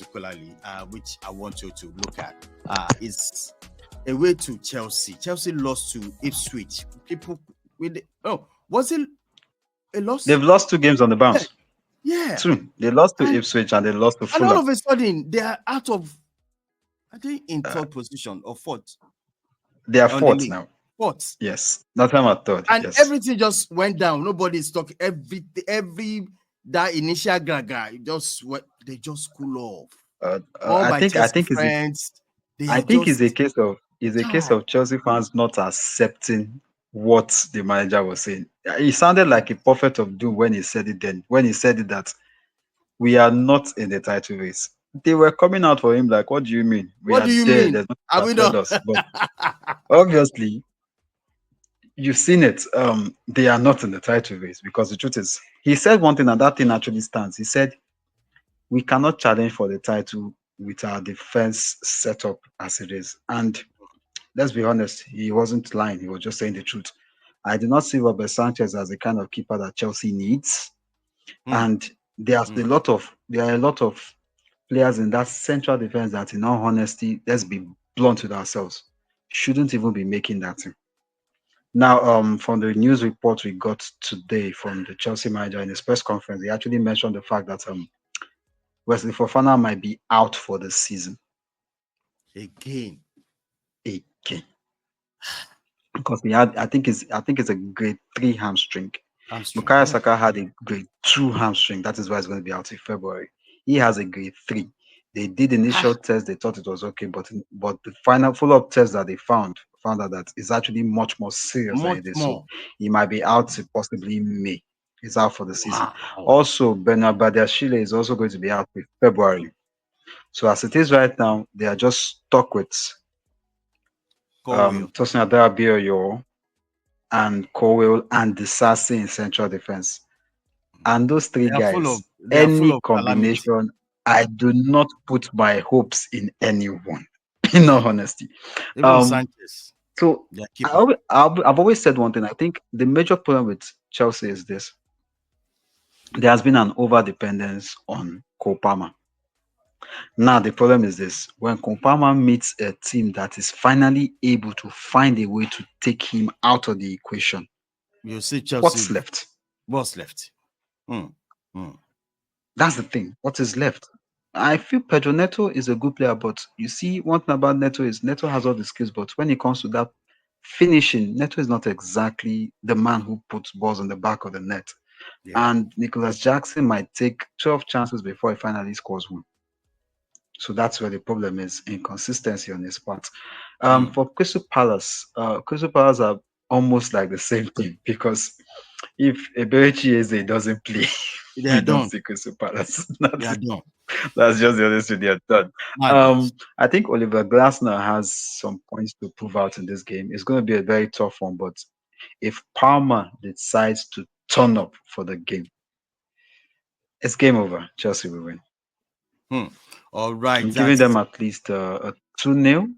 particularly, which I want you to look at, is away to Chelsea. Chelsea lost to Ipswich. People with was it a loss? They've lost 2 games on the Yeah, bounce. yeah. 2. They lost to And Ipswich and they lost to all Fulham. of a sudden they are out of, I think, in third position or fourth They are on the fourth league. now. Fourth. Yes. Not time at third. And Yes. everything just went down. Nobody's talking. Every that initial gaga, they just cool off. All I my think I Chelsea think it's a, friends, they I are think it's a just case of Chelsea fans not accepting what the manager was saying. He sounded like a prophet of doom when he said it then. When he said it that we are not in the title race. They were coming out for him like, what do you mean? We what are do you there. mean? There's nothing Are that we tell not? us. But obviously, you've seen it. They are not in the title race because the truth is, he said one thing and that thing actually stands. He said, we cannot challenge for the title with our defense setup as it is. And let's be honest, he wasn't lying. He was just saying the truth. I do not see Robert Sanchez as the kind of keeper that Chelsea needs. Hmm, And hmm. there are a lot of players in that central defense that, in all honesty, let's be blunt with ourselves, shouldn't even be making that team. Now, from the news report we got today from the Chelsea manager in his press conference, he actually mentioned the fact that Wesley Fofana might be out for the season Again. again because I think it's a grade 3 hamstring. Hamstring. Bukayo Yeah. Saka had a grade 2 hamstring. That is why he's going to be out in February. He has a grade 3. They did initial test. They thought it was okay, but the final follow-up test that they found out that it's actually much more serious than Much it is. So more. he might be out to possibly May. He's out for the season. Wow. Also, Bernard Badiashile is also going to be out in February. So as it is right now, they are just stuck with Colwill. Tosin Adarabioyo and Cowell and Disasi in central defense. And those three guys, They are full any of calamity. combination, I do not put my hopes in anyone, in all honesty. Even Um, Sanchez, so their keeper. I've always said one thing. I think the major problem with Chelsea is this: there has been an over dependence on Cole Palmer. Now the problem is this: when Cole Palmer meets a team that is finally able to find a way to take him out of the equation, You see Chelsea what's left? was left. Hmm, hmm. That's the thing. What is left? I feel Pedro Neto is a good player, but you see, one thing about Neto is Neto has all the skills, but when it comes to that finishing, Neto is not exactly the man who puts balls on the back of the net. Yeah. And Nicholas Jackson might take 12 chances before he finally scores one. So that's where the problem is, inconsistency on his part. Hmm. Crystal Palace are almost like the same thing because if Eberechi Eze doesn't play, They we are don't done. see Crystal Palace. They are done. That's just the honest truth. They are done. Madness. I think Oliver Glasner has some points to prove out in this game. It's going to be a very tough one, but if Palmer decides to turn up for the game, it's game over. Chelsea will win. Hmm. All right. I'm giving them at least a 2-0.